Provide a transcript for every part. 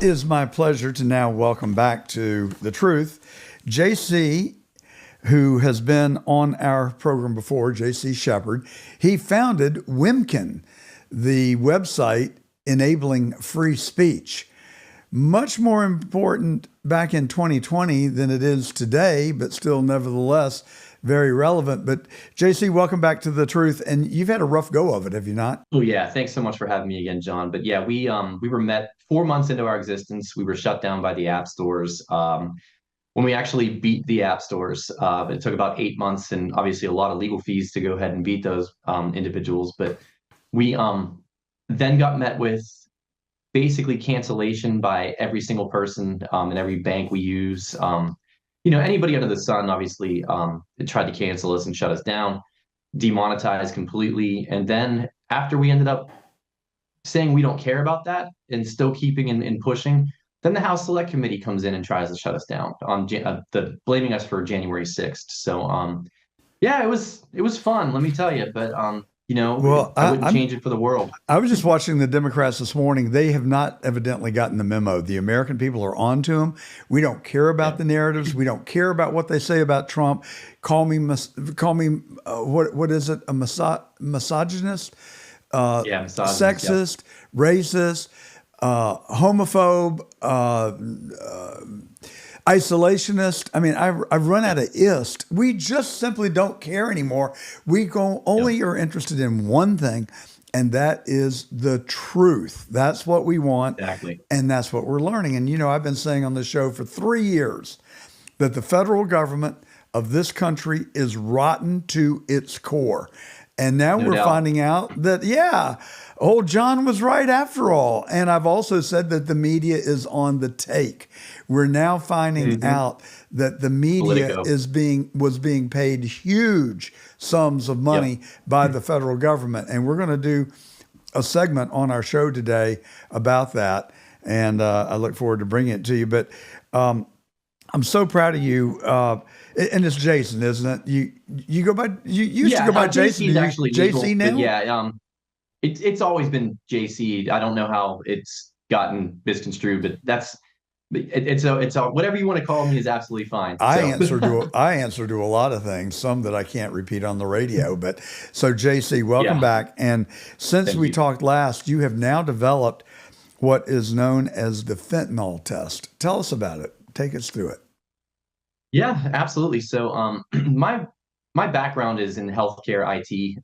is my pleasure to now welcome back to The Truth JC, who has been on our program before, JC Sheppard. He founded Wimkin, the website enabling free speech. Much more important back in 2020 than it is today, but still nevertheless very relevant. But JC, welcome back to The Truth. And you've had a rough go of it, have you not? Oh yeah, thanks so much for having me again, John. But yeah, we were met 4 months into our existence. We were shut down by the app stores. When we actually beat the app stores, it took about 8 months and obviously a lot of legal fees to go ahead and beat those individuals. But we then got met with basically cancellation by every single person and every bank we use. Anybody under the sun, obviously, tried to cancel us and shut us down, demonetized completely. And then after we ended up saying we don't care about that and still keeping and pushing, then the House Select Committee comes in and tries to shut us down on blaming us for January 6th. So yeah, it was fun, let me tell you. But Well, I wouldn't change it for the world. I was just watching the Democrats this morning. They have not evidently gotten the memo. The American people are on to them. We don't care about Yeah, the narratives. We don't care about what they say about Trump. What is it? A misogynist, yeah, misogynist. Yep. sexist, racist, homophobe, isolationist. I mean, I've run out of ist. We just simply don't care anymore. We go Yep. only are interested in one thing, and that is the truth. That's what we want, Exactly. and that's what we're learning. And I've been saying on the show for 3 years that the federal government of this country is rotten to its core. And now No we're doubt. finding out that, yeah, old John was right after all. And I've also said that the media is on the take. We're now finding Hmm. out that the media Politico. was being paid huge sums of Yep. money by the federal government. And we're going to do a segment on our show today about that. And I look forward to bringing it to you. But I'm so proud of you. And it's Jason, isn't it? You go by you used to Yeah, go by Jason. JC Do is you actually JC legal, but now? yeah, it's always been JC. I don't know how it's gotten misconstrued, but it's whatever you want to call me is absolutely fine. So I answer to a lot of things, some that I can't repeat on the radio. But so JC, welcome yeah, back. And since thank we you. talked last, you have now developed what is known as the fentanyl test. Tell us about it. Take us through it. Yeah, absolutely. So my background is in healthcare IT.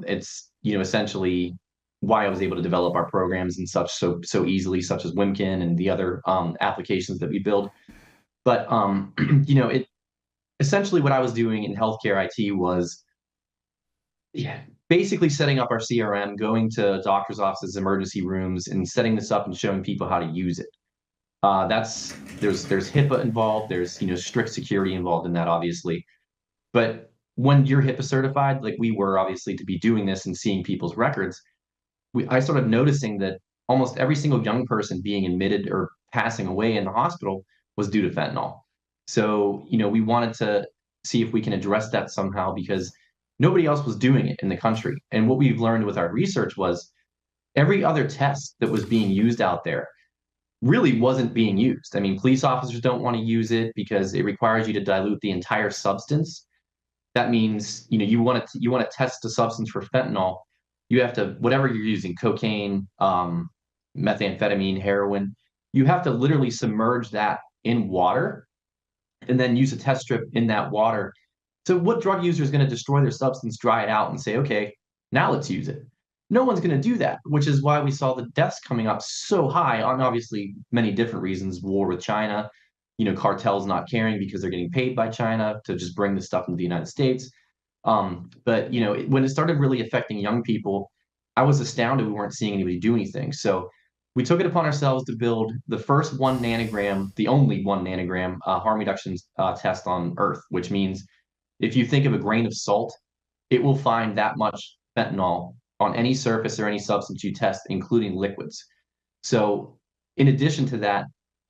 It's essentially why I was able to develop our programs and such so easily, such as Wimkin and the other applications that we build. But it essentially what I was doing in healthcare IT was, yeah, basically setting up our CRM, going to doctors' offices, emergency rooms, and setting this up and showing people how to use it. That's there's HIPAA involved. There's strict security involved in that, obviously. But when you're HIPAA certified, like we were obviously to be doing this and seeing people's records, I started noticing that almost every single young person being admitted or passing away in the hospital was due to fentanyl. So, we wanted to see if we can address that somehow because nobody else was doing it in the country. And what we've learned with our research was every other test that was being used out there really wasn't being used. I mean, police officers don't want to use it because it requires you to dilute the entire substance. That means, you want to test a substance for fentanyl, you have to whatever you're using, cocaine, methamphetamine, heroin, you have to literally submerge that in water and then use a test strip in that water. So what drug user is going to destroy their substance, dry it out, and say, okay, now let's use it? No one's going to do that, which is why we saw the deaths coming up so high on obviously many different reasons: war with China, cartels not caring because they're getting paid by China to just bring the stuff into the United States. But when it started really affecting young people, I was astounded we weren't seeing anybody do anything. So we took it upon ourselves to build the first 1 nanogram, the only 1 nanogram harm reduction test on Earth, which means if you think of a grain of salt, it will find that much fentanyl on any surface or any substance you test, including liquids. So, in addition to that,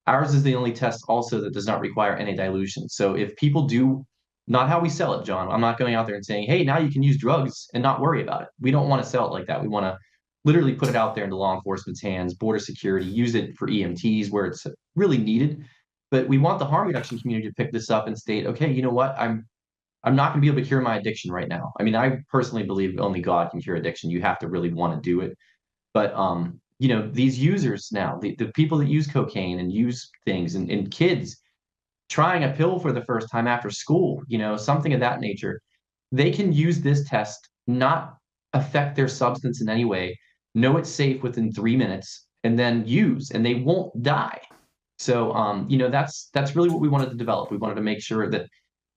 ours is the only test also that does not require any dilution. So, if people do not how we sell it, John, I'm not going out there and saying, hey, now you can use drugs and not worry about it. We don't want to sell it like that. literally put it out there into law enforcement's hands, border security, use it for EMTs where it's really needed. But we want the harm reduction community to pick this up and state, okay, you know what? I'm not going to be able to cure my addiction right now. I mean, I personally believe only God can cure addiction. You have to really want to do it. But these users now, the people that use cocaine and use things, and kids trying a pill for the first time after school, something of that nature, they can use this test, not affect their substance in any way, know it's safe within 3 minutes, and then use, and they won't die. So, that's really what we wanted to develop. We wanted to make sure that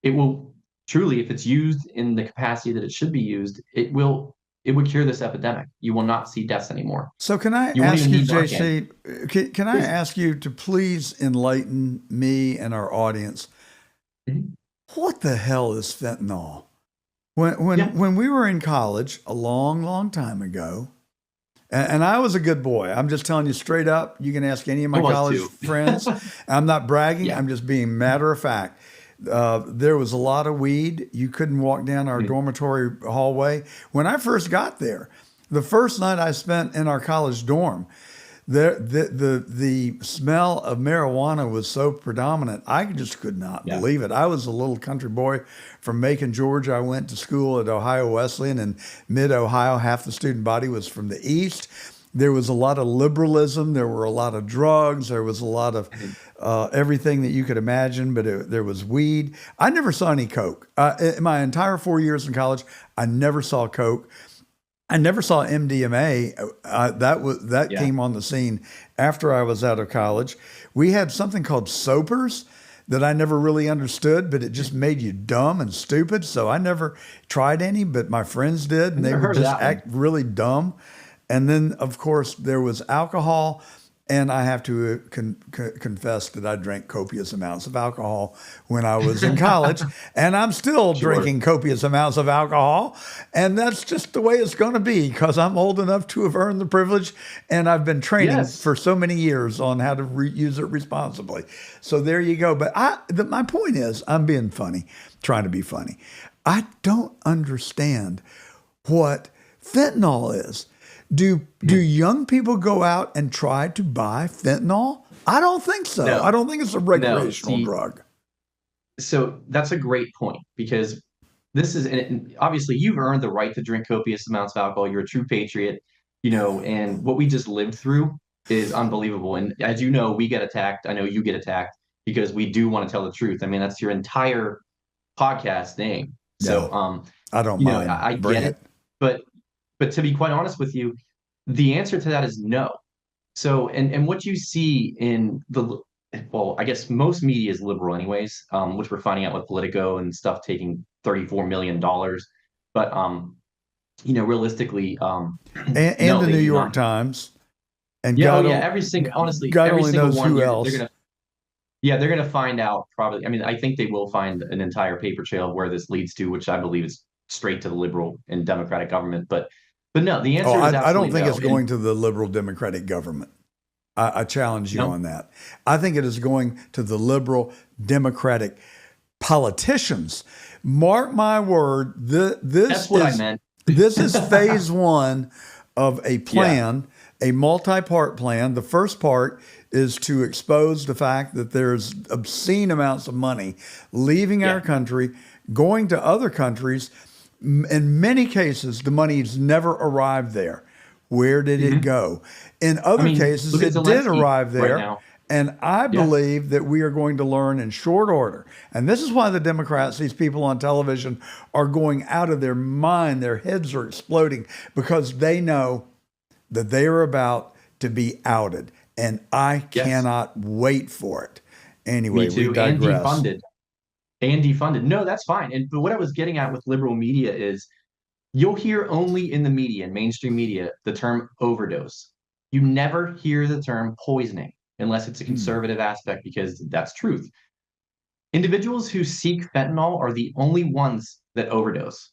it will truly, if it's used in the capacity that it should be used, it would cure this epidemic. You will not see deaths anymore. So can I You won't ask even you, need Narcan. JC, can I Please. ask you to please enlighten me and our audience? Mhm. What the hell is fentanyl? When Yeah, when we were in college a long, long time ago, and I was a good boy. I'm just telling you straight up. You can ask any of I my was college too. friends. I'm not bragging. Yeah. I'm just being matter of fact. There was a lot of weed. You couldn't walk down our Mhm. dormitory hallway. When I first got there, the first night I spent in our college dorm, the smell of marijuana was so predominant. I just could not Yeah. believe it. I was a little country boy from Macon, Georgia. I went to school at Ohio Wesleyan in mid Ohio. Half the student body was from the East. There was a lot of liberalism. There were a lot of drugs. There was a lot of Mhm. everything that you could imagine, but there was weed. I never saw any coke. In my entire 4 years in college, I never saw coke. I never saw MDMA. That Yeah. came on the scene after I was out of college. We had something called soapers that I never really understood, but it just made you dumb and stupid. So I never tried any, but my friends did, I've and they never would heard of just that one. act really dumb. And then, of course, there was alcohol. And I have to confess that I drank copious amounts of alcohol when I was in college. And I'm still Sure. drinking copious amounts of alcohol. And that's just the way it's going to be because I'm old enough to have earned the privilege. And I've been training Yes. for so many years on how to use it responsibly. So there you go. But my point is, I'm being funny, trying to be funny. I don't understand what fentanyl is. Do Mhm. young people go out and try to buy fentanyl? I don't think so. I No, don't think it's a no. recreational See, drug. so that's a great point because this is, and obviously you've earned the right to drink copious amounts of alcohol. You're a true patriot, and what we just lived through is unbelievable. And as you know, we get attacked. I know you get attacked because we do want to tell the truth. I mean, that's your entire podcast name. Yeah, So, I don't mind. I Bring get it, it. but to be quite honest with you, the answer to that is no. So, and what you see in well, I guess most media is liberal anyways, which we're finding out with Politico and stuff taking $34 million. But realistically, And no, the they New do York not. Times. And Yeah, oh yeah, God every only single knows one. who They're else. gonna, yeah, they're gonna find out probably. I mean, I think they will find an entire paper trail of where this leads to, which I believe is straight to the liberal and democratic government. But no, the Oh, answer is I don't absolutely think no. it's And going to the liberal Democratic government. I challenge you no, on that. I think it is going to the liberal Democratic politicians. Mark my word, that's what I meant. this is phase one of a Yeah, plan, a multi-part plan. The first part is to expose the fact that there's obscene amounts of money leaving our yeah. country, going to other countries. In many cases, the money's never arrived there. Where did it Mhm. go? In I other mean, cases, look at it did Zelensky arrive right there. now. And I Yeah. believe that we are going to learn in short order. And this is why the Democrats, these people on television, are going out of their mind. Their heads are exploding because they know that they are about to be outed. And I Yes. cannot wait for it. Me Anyway, we too. And digress. defunded. And defunded. No, that's fine. And but what I was getting at with liberal media is you'll hear only in the media, in mainstream media, the term overdose. You never hear the term poisoning unless it's a Hmm. conservative aspect because that's truth. Individuals who seek fentanyl are the only ones that overdose.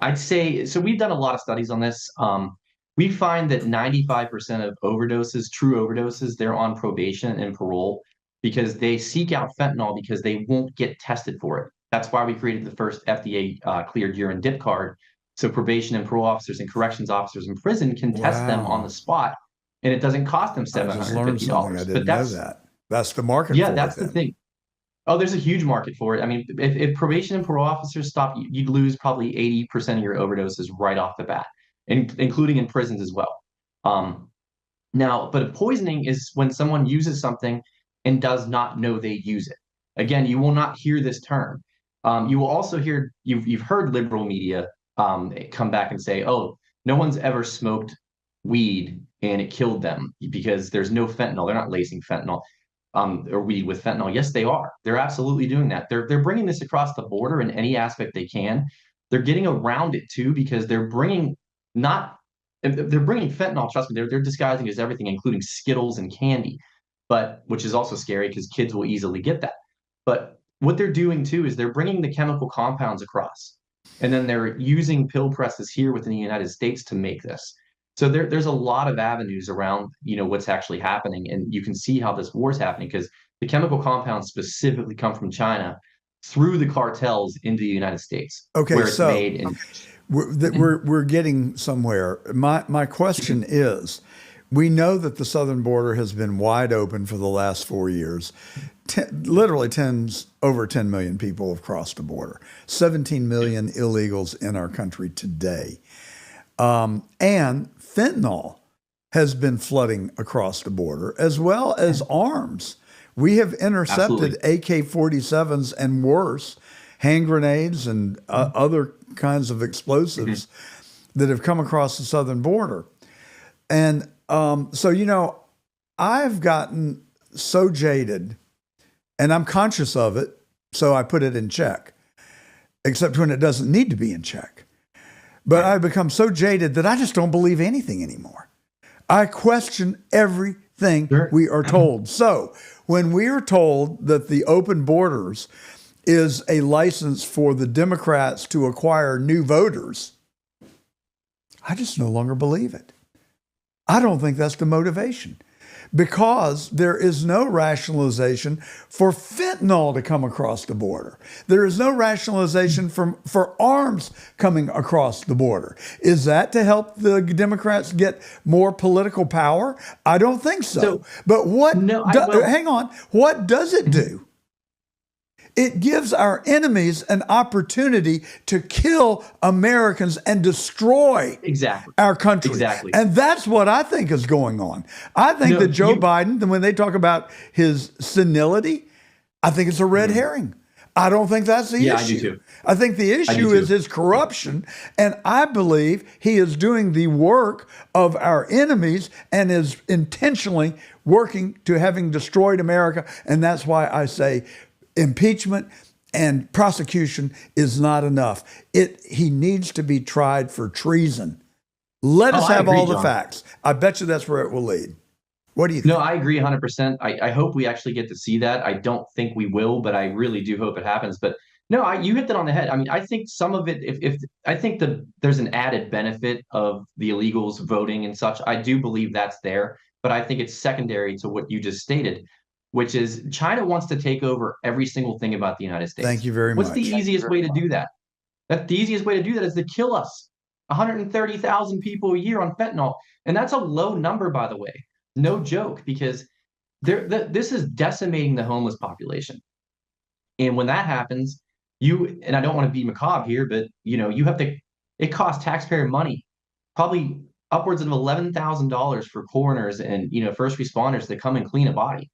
I'd say so. We've done a lot of studies on this. We find that 95% of overdoses, true overdoses, they're on probation and parole because they seek out fentanyl because they won't get tested for it. That's why we created the first FDA cleared urine dip card So probation and parole officers and corrections officers in prison can test them on the Wow. spot, and it doesn't cost them I just learned something. I $750. But didn't know that. That's the market for it that's the then. thing. Oh, there's a huge market for it. I mean, if probation and parole officers stop, you'd lose probably 80% of your overdoses right off the bat, including in prisons as well. Um, Now, but poisoning is when someone uses something and does not know they use it. Again, you will not hear this term. You will also hear you've heard liberal media come back and say, "Oh, no one's ever smoked weed and it killed them because there's no fentanyl. They're not lacing fentanyl or weed with fentanyl." Yes, they are. They're absolutely doing that. They're bringing this across the border in any aspect they can. They're getting around it too because not they're bringing fentanyl. Trust me, they're disguising it as everything, including Skittles and candy, but which is also scary because kids will easily get that. But what they're doing too is they're bringing the chemical compounds across, and then they're using pill presses here within the United States to make this. So there's a lot of avenues around what's actually happening, and you can see how this war is happening because the chemical compounds specifically come from China through the cartels into the United States, Okay, where it's so made. And we're getting somewhere. My question is, we know that the southern border has been wide open for the last 4 years. Literally over 10 million people have crossed the border. 17 million illegals in our country today. And fentanyl has been flooding across the border, as well as arms. We have intercepted AK-47s and worse, hand grenades and other kinds of explosives that have come across the southern border. And so, I've gotten so jaded, and I'm conscious of it, so I put it in check, except when it doesn't need to be in check. But I've become so jaded that I just don't believe anything anymore. I question everything we are told. So when we are told that the open borders is a license for the Democrats to acquire new voters, I just no longer believe it. I don't think that's the motivation, because there is no rationalization for fentanyl to come across the border. There is no rationalization for arms coming across the border. Is that to help the Democrats get more political power? I don't think so. But hang on, what does it do? It gives our enemies an opportunity to kill Americans and destroy our country. Exactly. And that's what I think is going on. I think that Joe Biden, when they talk about his senility, I think it's a red herring. I don't think that's the issue. I do too. I think the issue is his corruption. And I believe he is doing the work of our enemies and is intentionally working to having destroyed America. And that's why I say impeachment and prosecution is not enough. He needs to be tried for treason. Let us have all the facts. I bet you that's where it will lead. What do you think? No, I agree 100%. I hope we actually get to see that. I don't think we will, but I really do hope it happens. But no, you hit that on the head. I mean, I think some of it, if I think there's an added benefit of the illegals voting and such. I do believe that's there, but I think it's secondary to what you just stated, which is China wants to take over every single thing about the United States. Thank you very much. What's the easiest way to do that? The easiest way to do that is to kill us. 130,000 people a year on fentanyl. And that's a low number, by the way. No joke, because this is decimating the homeless population. And when that happens, and I don't want to be macabre here, but it costs taxpayer money, probably upwards of $11,000 for coroners and first responders to come and clean a body.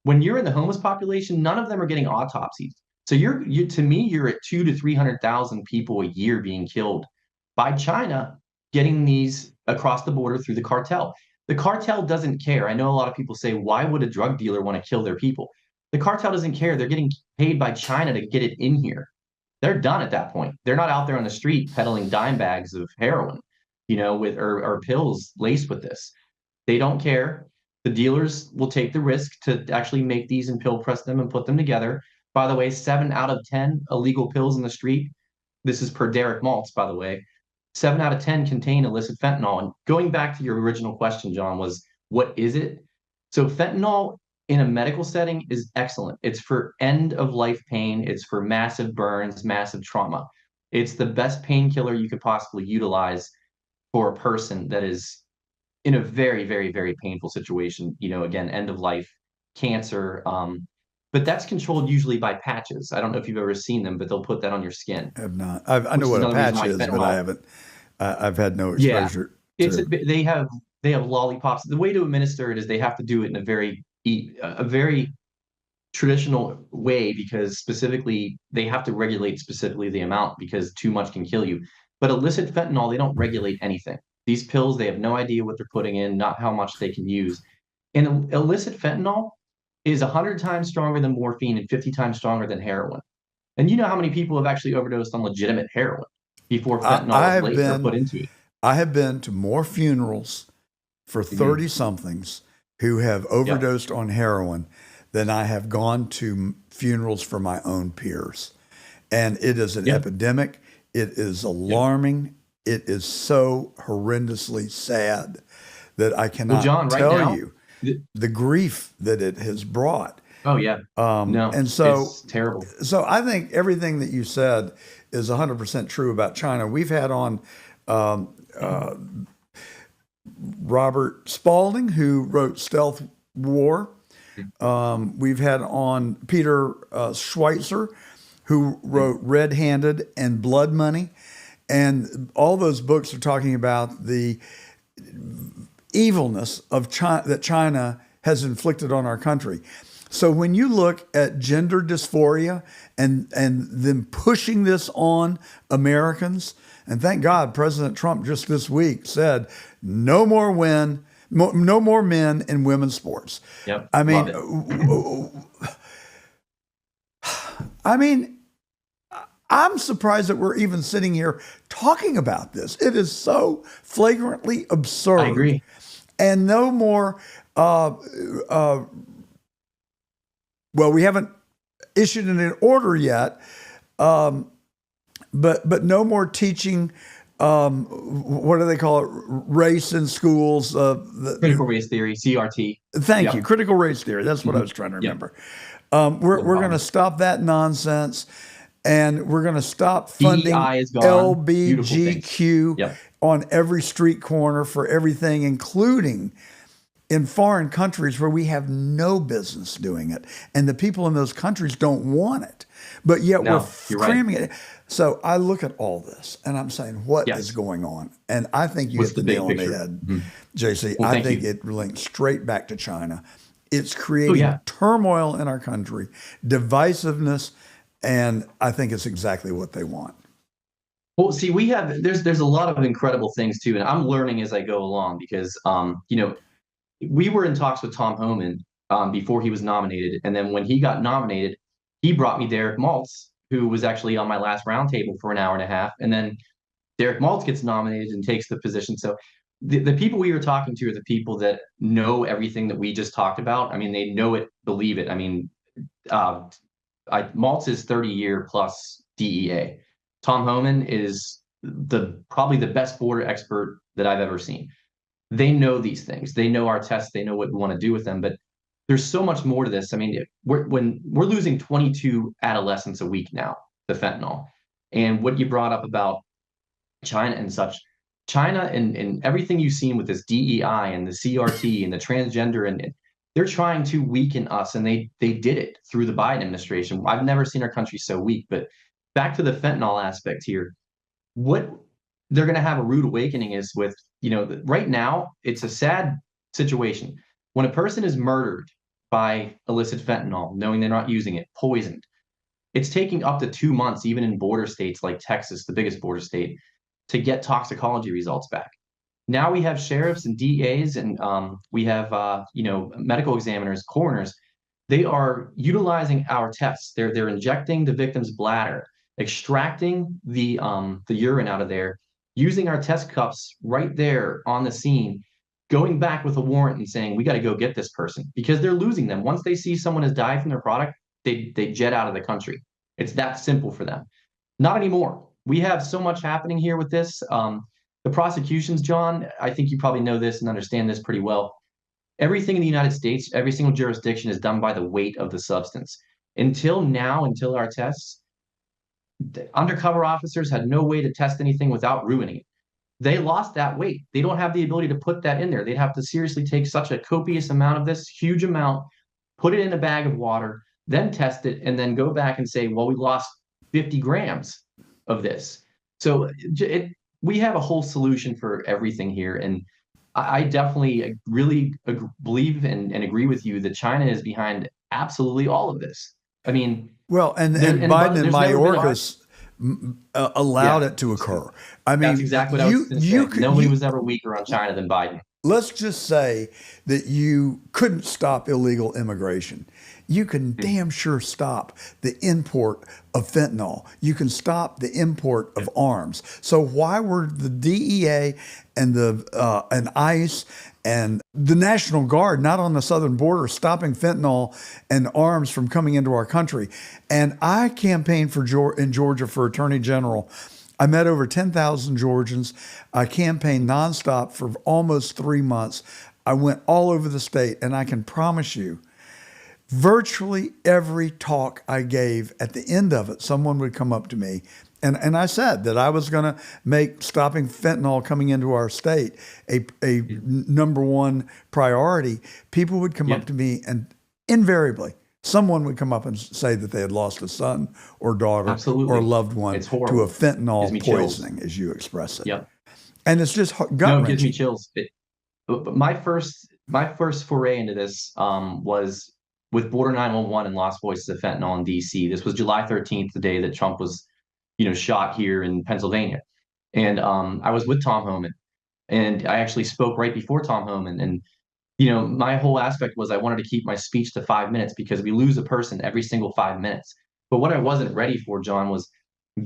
When you're in the homeless population, none of them are getting autopsies. So you're at 200,000 to 300,000 people a year being killed by China getting these across the border through the cartel. The cartel doesn't care. I know a lot of people say, why would a drug dealer want to kill their people? The cartel doesn't care. They're getting paid by China to get it in here. They're done at that point. They're not out there on the street peddling dime bags of heroin, or pills laced with this. They don't care. The dealers will take the risk to actually make these and pill press them and put them together. By the way, 7 out of 10 illegal pills in the street, this is per Derek Maltz, by the way, 7 out of 10 contain illicit fentanyl. And going back to your original question, John, was what is it? So fentanyl in a medical setting is excellent. It's for end of life pain. It's for massive burns, massive trauma. It's the best painkiller you could possibly utilize for a person that is in a very, very, very painful situation. Again, end of life, cancer. But that's controlled usually by patches. I don't know if you've ever seen them, but they'll put that on your skin, Have not. I which know is what a another reason patch why is, but I fentanyl. haven't. I've had no Yeah, exposure it's to. they have lollipops. The way to administer it is they have to do it in a very traditional way, because specifically they have to regulate specifically the amount, because too much can kill you. But illicit fentanyl, they don't regulate anything. These pills, they have no idea what they're putting in, not how much they can use. And illicit fentanyl is 100 times stronger than morphine and 50 times stronger than heroin. And you know how many people have actually overdosed on legitimate heroin before fentanyl I was have late or been. put into it. I have been to more funerals for Mhm. 30 somethings who have Yep. overdosed on heroin than I have gone to funerals for my own peers. And it is an Yep. epidemic. It is Yep. alarming. It is so horrendously sad that I Well, cannot John, right tell now, you th- the grief that it has brought. oh yeah, no, And so, it's terrible. so I think everything that you said is 100% true about China. We've had on um, uh, Robert Spalding, who wrote Stealth War. We've had on Peter Schweitzer, who wrote Red Handed and Blood Money. And all those books are talking about the evilness of China that China has inflicted on our country. So when you look at gender dysphoria and them pushing this on Americans, and thank God President Trump just this week said no more men in women's sports. Yep, I love mean, it. I mean, I'm surprised that we're even sitting here talking about this. It is so flagrantly I absurd, agree. and no more. Uh, uh, well, we haven't issued an order yet, um, but no more teaching. What do they call it? Race in schools. Critical race theory, CRT. Thank you, Yep. critical race theory. That's what I Mhm. was trying to Yep. remember. No We're going to problem. stop that nonsense, and we're going to stop funding DEI is gone. Beautiful things. LBGQ Yep. on every street corner for everything, including in foreign countries where we have no business doing it, and the people in those countries don't want it, but yet we're No, you're right. cramming it. So I look at all this and I'm saying, what is Yes. going on? And I think you What's hit the the big nail on the picture? head, Mhm. JC. Well, I thank think you. it links straight back to China. It's Oh creating yeah. turmoil in our country, divisiveness, and I think it's exactly what they want. Well, see, there's a lot of incredible things too, and I'm learning as I go along, because we were in talks with Tom Homan before he was nominated, and then when he got nominated, he brought me Derek Maltz, who was actually on my last roundtable for an hour and a half, and then Derek Maltz gets nominated and takes the position. So the people we were talking to are the people that know everything that we just talked about. I mean, they know it, believe it. I mean, uh, Maltz is 30-year plus DEA. Tom Homan is probably the best border expert that I've ever seen. They know these things. They know our tests. They know what we want to do with them. But there's so much more to this. I mean, when we're losing 22 adolescents a week now to fentanyl, and what you brought up about China and such, China and everything you've seen with this DEI and the CRT and the transgender, and they're trying to weaken us, and they did it through the Biden administration. I've never seen our country so weak. But back to the fentanyl aspect here, what they're going to have a rude awakening is with, right now, it's a sad situation. When a person is murdered by illicit fentanyl, knowing they're not using it, poisoned, it's taking up to 2 months, even in border states like Texas, the biggest border state, to get toxicology results back. Now we have sheriffs and DAs, and we have medical examiners, coroners. They are utilizing our tests. They're injecting the victim's bladder, extracting the urine out of there, using our test cups right there on the scene, going back with a warrant and saying we got to go get this person, because they're losing them. Once they see someone has died from their product, they jet out of the country. It's that simple for them. Not anymore. We have so much happening here with this. The prosecutions, John, I think you probably know this and understand this pretty well. Everything in the United States, every single jurisdiction is done by the weight of the substance. Until now, until our tests, The undercover officers had no way to test anything without ruining it. They lost that weight. They don't have the ability to put that in there. They'd have to seriously take such a copious amount of this, huge amount, put it in a bag of water, then test it, and then go back and say, well, we lost 50 grams of this. So we have a whole solution for everything here. And I definitely really believe and agree with you that China is behind absolutely all of this. I mean, Well, and Biden and Mayorkas allowed it to occur. I mean, that's exactly what I was going to say. Nobody was ever weaker on China than Biden. Let's just say that you couldn't stop illegal immigration. You can damn sure stop the import of fentanyl. You can stop the import of arms. So why were the DEA and and ICE and the National Guard not on the southern border stopping fentanyl and arms from coming into our country? And I campaigned in Georgia for Attorney General. I met over 10,000 Georgians. I campaigned nonstop for almost 3 months. I went all over the state, and I can promise you, virtually every talk I gave, at the end of it, someone would come up to me, and I said that I was going to make stopping fentanyl coming into our state a number one priority. People would come up to me, and invariably, someone would come up and say that they had lost a son or daughter or loved one to a fentanyl poisoning, as you express it. Yep. And it's just gut-wrenching. No, it gives me chills. But my first foray into this was with Border 911 and Lost Voices of Fentanyl in D.C. This was July 13th, the day that Trump was, shot here in Pennsylvania. And I was with Tom Homan, and I actually spoke right before Tom Homan. And my whole aspect was I wanted to keep my speech to 5 minutes because we lose a person every single 5 minutes. But what I wasn't ready for, John, was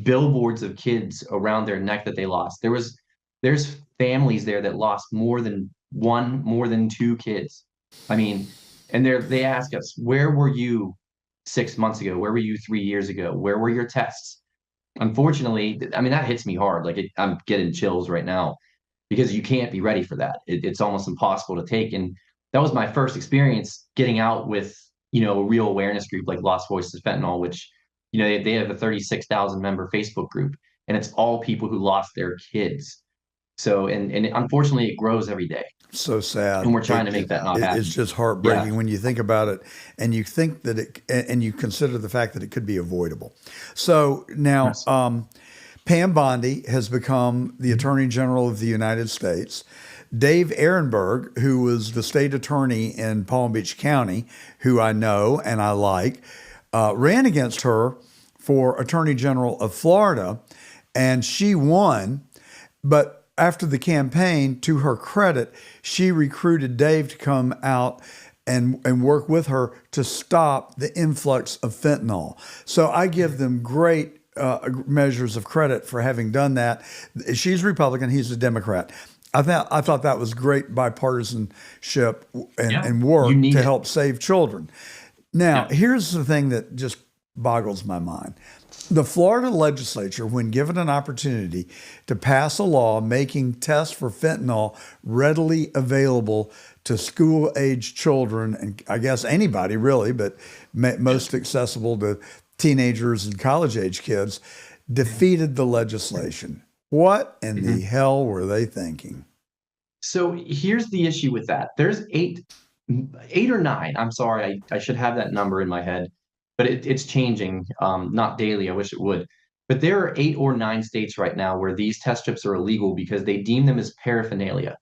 billboards of kids around their neck that they lost. There's families there that lost more than one, more than two kids. I mean, and they ask us, where were you 6 months ago? Where were you 3 years ago? Where were your tests? Unfortunately, I mean, that hits me hard. Like I'm getting chills right now because you can't be ready for that. It's almost impossible to take. And that was my first experience getting out with, a real awareness group like Lost Voices of Fentanyl, which, they have a 36,000 member Facebook group, and it's all people who lost their kids. So, and unfortunately it grows every day. So sad. And we're trying to make that not happen. It's just heartbreaking when you think about it, and you think that and you consider the fact that it could be avoidable. So now, Yes. Pam Bondi has become the Attorney General of the United States. Dave Ehrenberg, who was the state attorney in Palm Beach County, who I know and I like, ran against her for Attorney General of Florida, and she won. But after the campaign, to her credit, she recruited Dave to come out and work with her to stop the influx of fentanyl. So I give them great measures of credit for having done that. She's Republican, he's a Democrat. I thought that was great bipartisanship and work to help save children. Now, here's the thing that just boggles my mind. The Florida legislature, when given an opportunity to pass a law making tests for fentanyl readily available to school-age children, and I guess anybody really, but most accessible to teenagers and college-age kids, defeated the legislation. What in the hell were they thinking? So here's the issue with that. There's eight or nine. I'm sorry, I should have that number in my head, but it's changing, not daily. I wish it would. But there are 8 or 9 states right now where these test strips are illegal because they deem them as paraphernalia.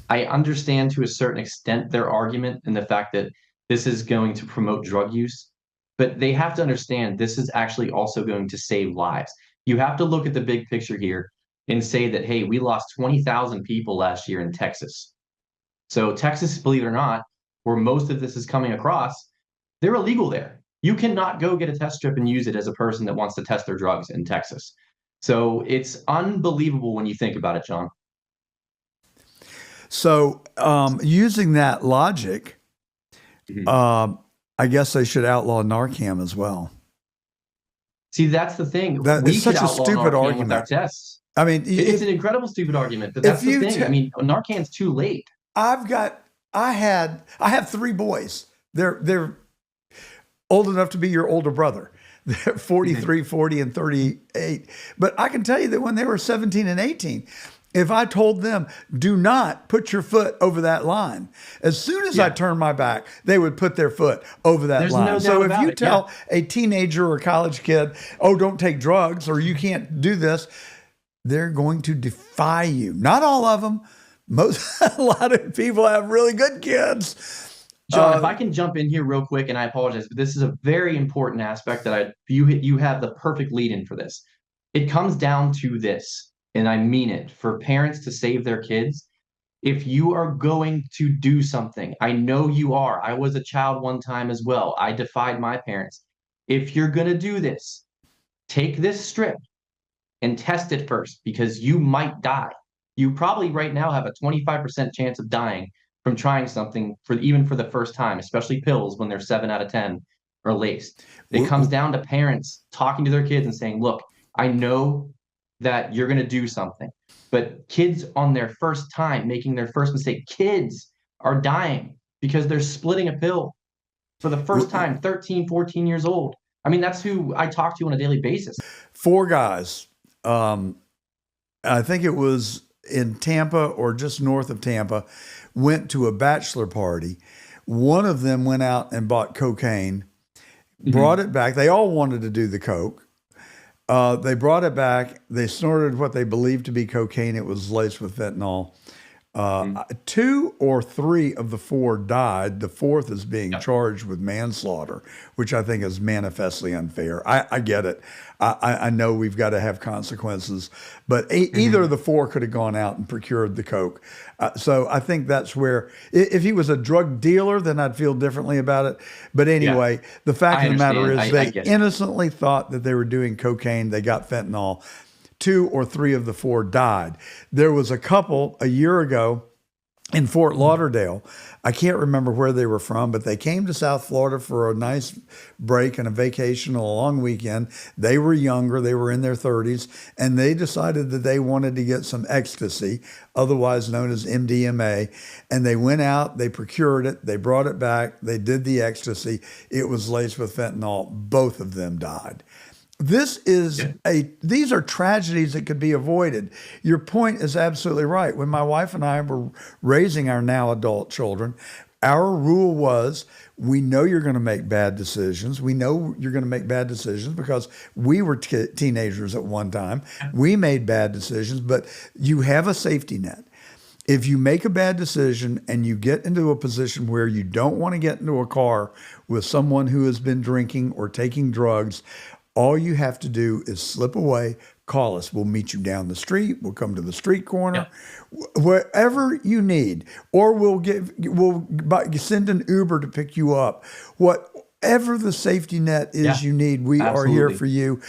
I understand to a certain extent their argument and the fact that this is going to promote drug use, but they have to understand this is actually also going to save lives. You have to look at the big picture here and say that, hey, we lost 20,000 people last year in Texas. So Texas, believe it or not, where most of this is coming across, they're illegal there. You cannot go get a test strip and use it as a person that wants to test their drugs in Texas. So it's unbelievable when you think about it, John. So using that logic, I guess they should outlaw Narcan as well. See, that's the thing. It's such a stupid argument with our tests. I mean, it's an incredible stupid argument, but that's the thing. I mean, Narcan's too late. I have 3 boys. They're old enough to be your older brother. 43, 40, and 38. But I can tell you that when they were 17 and 18, if I told them, do not put your foot over that line, as soon as I turned my back, they would put their foot over that There's line. no So doubt if about you it. tell a teenager or college kid, oh, don't take drugs or you can't do this, they're going to defy you. Not all of them. A lot of people have really good kids. John, if I can jump in here real quick, and I apologize, but this is a very important aspect that you have the perfect lead in for this. It comes down to this, and I mean it, for parents to save their kids. If you are going to do something, I know you are. I was a child one time as well. I defied my parents. If you're going to do this, take this strip and test it first because you might die. You probably right now have a 25% chance of dying from trying something even for the first time, especially pills when they're 7 out of 10 are laced. It comes down to parents talking to their kids and saying, look, I know that you're going to do something, but kids on their first time making their first mistake, kids are dying because they're splitting a pill for the first time, 13, 14 years old. I mean, that's who I talk to on a daily basis. 4 guys. I think it was in Tampa or just north of Tampa, went to a bachelor party. One of them went out and bought cocaine, brought it back. They all wanted to do the coke. They brought it back. They snorted what they believed to be cocaine. It was laced with fentanyl. 2 or 3 of the 4 died. The 4th is being charged with manslaughter, which I think is manifestly unfair. I get it. I know we've got to have consequences, but either of the 4 could have gone out and procured the coke. So I think that's where, if he was a drug dealer, then I'd feel differently about it. But anyway, the fact of the matter is they innocently thought that they were doing cocaine. They got fentanyl. 2 or 3 of the 4 died. There was a couple a year ago in Fort Lauderdale. I can't remember where they were from, but they came to South Florida for a nice break and a vacation, a long weekend. They were younger. They were in their 30s, and they decided that they wanted to get some ecstasy, otherwise known as MDMA. And they went out, they procured it, they brought it back, they did the ecstasy. It was laced with fentanyl. Both of them died. These are tragedies that could be avoided. Your point is absolutely right. When my wife and I were raising our now adult children, our rule was, we know you're going to make bad decisions. We know you're going to make bad decisions because we were teenagers at one time. We made bad decisions, but you have a safety net. If you make a bad decision and you get into a position where you don't want to get into a car with someone who has been drinking or taking drugs, all you have to do is slip away, call us. We'll meet you down the street. We'll come to the street corner, wherever you need, or we'll send an Uber to pick you up. Whatever the safety net is you need, we are here for you.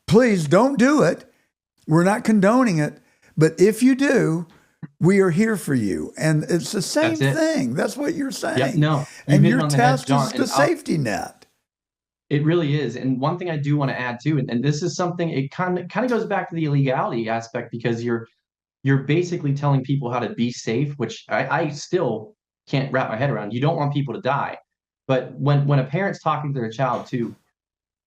Please don't do it. We're not condoning it, but if you do, we are here for you. And it's the same thing. That's what you're saying. And your test is the safety net. It really is. And one thing I do want to add too, and this is something, it kind of goes back to the illegality aspect, because you're basically telling people how to be safe, which I still can't wrap my head around. You don't want people to die. But when a parent's talking to their child too,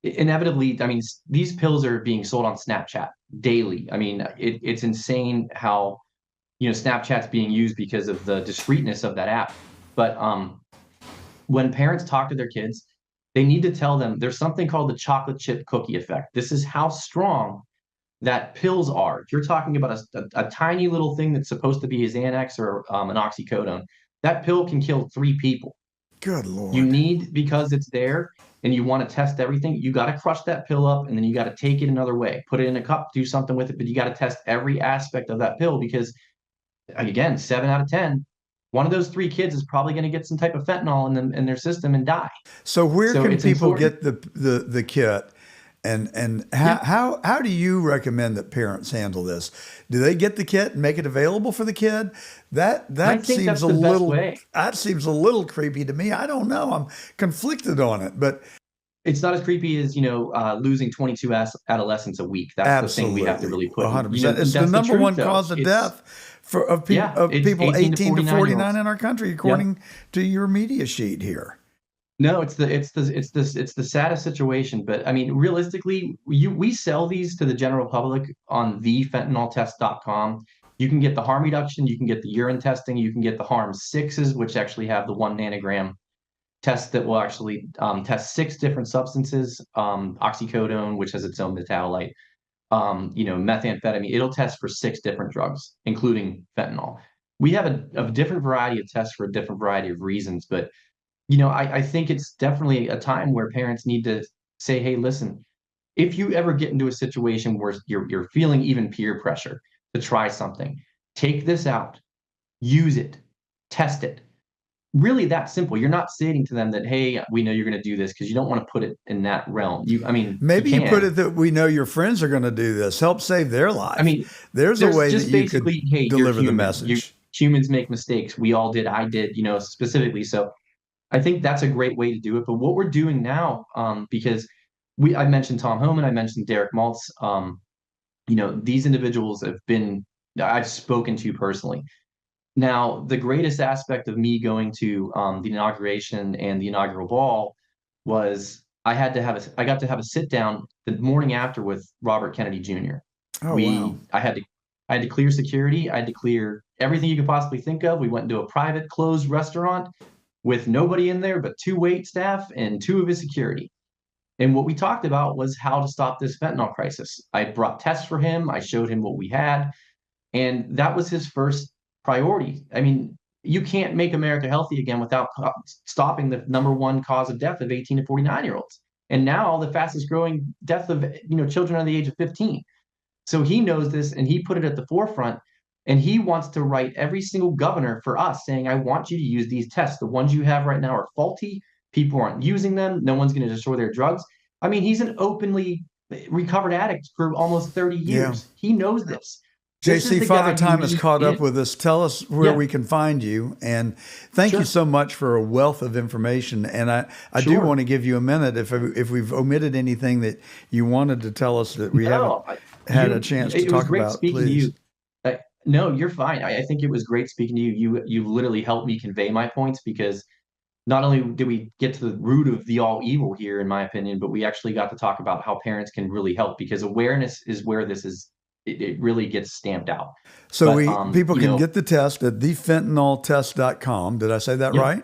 inevitably, I mean, these pills are being sold on Snapchat daily. I mean, it's insane how, Snapchat's being used because of the discreetness of that app. But when parents talk to their kids, they need to tell them there's something called the chocolate chip cookie effect. This is how strong that pills are. If you're talking about a tiny little thing that's supposed to be a Xanax or an oxycodone, that pill can kill 3 people. Good Lord. You need, because it's there and you want to test everything, you got to crush that pill up and then you got to take it another way, put it in a cup, do something with it, but you got to test every aspect of that pill because, again, 7 out of 10, one of those 3 kids is probably going to get some type of fentanyl in their system and die. So where can people get the kit, and how do you recommend that parents handle this? Do they get the kit and make it available for the kid? That seems a little creepy to me. I don't know. I'm conflicted on it, but it's not as creepy as losing 22 adolescents a week. That's the thing we have to really put. 100%. It's the number one cause of death of people 18 to 49 in our country, according to your media sheet here. No, it's the saddest situation. But I mean, realistically, we sell these to the general public on thefentanyltest.com. You can get the harm reduction, you can get the urine testing, you can get the harm sixes, which actually have the 1 nanogram test that will actually test six different substances. Oxycodone, which has its own metabolite, methamphetamine. It'll test for six different drugs, including fentanyl. We have a different variety of tests for a different variety of reasons, but I think it's definitely a time where parents need to say, hey, listen, if you ever get into a situation where you're feeling even peer pressure to try something, take this out, use it, test it. Really that simple. You're not stating to them that, hey, we know you're going to do this, because you don't want to put it in that realm. I mean, you Maybe you put can. it that we know your friends are going to do this. Help save their I life. mean, There's a there's way that just you could basically, hey, you're deliver the human. message. Humans make mistakes. We all did. I did, specifically. So I think that's a great way to do it. But what we're doing now, because I mentioned Tom Homan, I mentioned Derek Maltz. These individuals I've spoken to personally. Now, the greatest aspect of me going to the inauguration and the inaugural ball was I got to have a sit down the morning after with Robert Kennedy Jr. Oh, wow. I had to clear security. I had to clear everything you could possibly think of. We went into a private closed restaurant with nobody in there but two wait staff and two of his security. And what we talked about was how to stop this fentanyl crisis. I brought tests for him. I showed him what we had. And that was his first priority. I mean, you can't make America healthy again without stopping the number one cause of death of 18 to 49-year-olds. And now the fastest growing death of children under the age of 15. So he knows this and he put it at the forefront. And he wants to write every single governor for us saying, I want you to use these tests. The ones you have right now are faulty. People aren't using them. No one's going to destroy their drugs. I mean, he's an openly recovered addict for almost 30 Yeah. years. He knows this. This is JC, the Father guy who Time has really, caught yeah, up with us. Tell us where yeah, we can find you. And thank you sure, so much for a wealth of information. And I do sure. want to give you a minute if we've omitted anything that you wanted to tell us that we haven't No, had a chance to it was talk great about, speaking to please. you. No, you're fine. I think it was great speaking to you. You literally helped me convey my points, because not only did we get to the root of the all evil here, in my opinion, but we actually got to talk about how parents can really help, because awareness is where it really gets stamped out. So But people can get the test at thefentanyltest.com. Did I say that yep, right?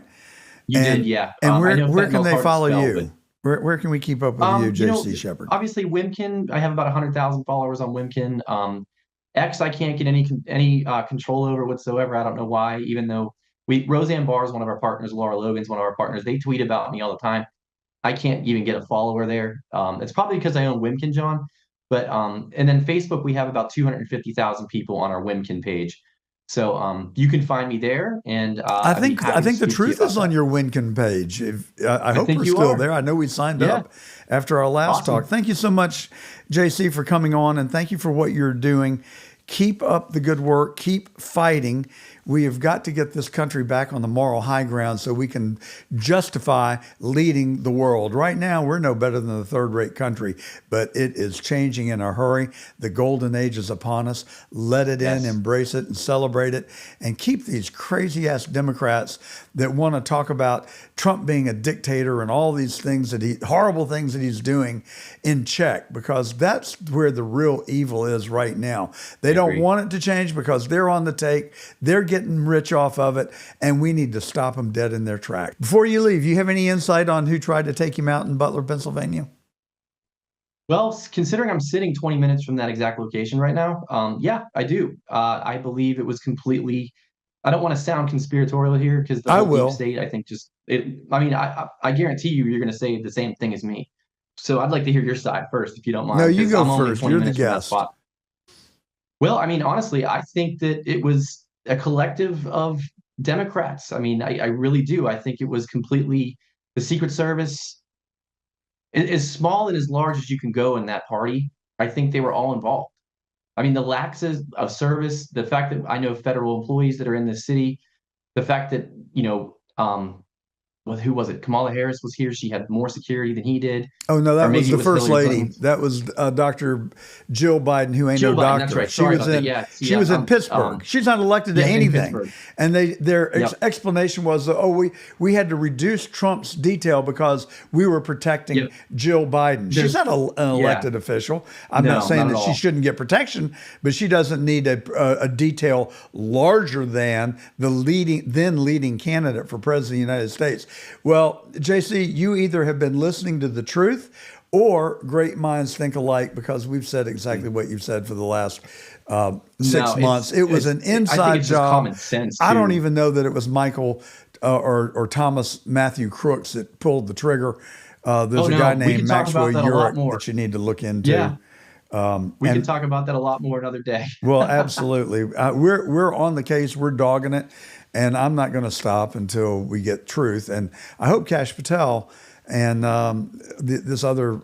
you did, And yeah. and I know where can fentanyl's they hard to follow spell, but you? Where can we keep up with you, JC Sheppard? obviously Wimkin, I have about 100,000 followers on Wimkin. X, I can't get any control over whatsoever. I don't know why, even though Roseanne Barr is one of our partners, Laura Logan's one of our partners. They tweet about me all the time. I can't even get a follower there. It's probably because I own Wimkin, John. But and then Facebook, we have about 250,000 people on our Wimkin page. So you can find me there, and I'd be I happy to think the speak to you truth about is on that. your Winkin page. I I hope think we're you still are. there. I know we signed Yeah, up after our last talk. awesome. Thank you so much, JC, for coming on, and thank you for what you're doing. Keep up the good work. Keep fighting. We have got to get this country back on the moral high ground so we can justify leading the world. Right now, we're no better than the third rate country, but it is changing in a hurry. The golden age is upon us. Let it in, Yes, embrace it, and celebrate it. And keep these crazy ass Democrats that want to talk about Trump being a dictator and all these things horrible things that he's doing in check, because that's where the real evil is right now. They I don't agree. want it to change because they're on the take. They're getting rich off of it, and we need to stop them dead in their track. Before you leave, you have any insight on who tried to take him out in Butler, Pennsylvania? Well, considering I'm sitting 20 minutes from that exact location right now, yeah, I do. I believe it was completely. I don't want to sound conspiratorial here, because the I whole deep will. state, I think, just it. I mean, I guarantee you're going to say the same thing as me. So I'd like to hear your side first, if you don't No, mind, you because go I'm only first. 20 You're the minutes from that guest. spot. Well, I mean, honestly, I think that it was a collective of Democrats. I mean, I really do. I think it was completely the Secret Service, as small and as large as you can go in that party. I think they were all involved. I mean, the laxes of service, the fact that I know federal employees that are in this city, the fact that well, who was it? Kamala Harris was here. She had more security than he did, Oh no, or that was maybe it the was first Hillary lady. Clinton. That was Dr. Jill Biden, who ain't Joe no Biden. That's doctor. right. Sorry about that. Yeah. See, She was in um, Pittsburgh. She's not elected to yes, in anything. Pittsburgh. And their Yep. explanation was, oh, we had to reduce Trump's detail because we were protecting Yep. JillShe's There's not an yeah. elected official. I'm not No, saying not at that she all. shouldn't get protection, but she doesn't need a detail larger than the leading candidate for president of the United States. Well, JC, you either have been listening to the truth or great minds think alike, because we've said exactly what you've said for the last six No, months. It was an I think inside it's just job. common sense I don't too. even know that it was Michael or Thomas Matthew Crooks that pulled the trigger. There's Oh a guy no, we named can talk Maxwell about that a lot Urich more. that you need to look Yeah, into. we can And talk about that a lot more another day. well, absolutely. We're on the case. We're dogging it, and I'm not going to stop until we get truth. And I hope Kash Patel and this other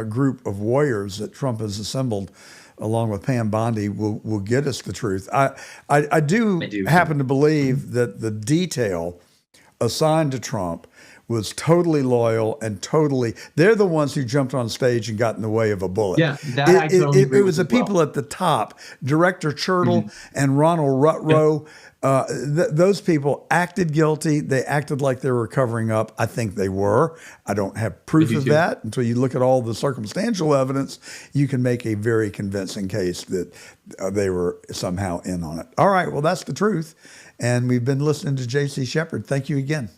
group of warriors that Trump has assembled, along with Pam Bondi, will get us the truth. I do I do too. happen to believe that the detail assigned to Trump was totally loyal and totally, they're the ones who jumped on stage and got in the way of a bullet. Yeah, that I totally agree It with was the as well. people at the top, Director Churtle and Ronald Rutrow. Those people acted guilty. They acted like they were covering up. I think they were. I don't have proof do of too. that. Until you look at all the circumstantial evidence, you can make a very convincing case that they were somehow in on it. All right, well, that's the truth. And we've been listening to J.C. Sheppard. Thank you again.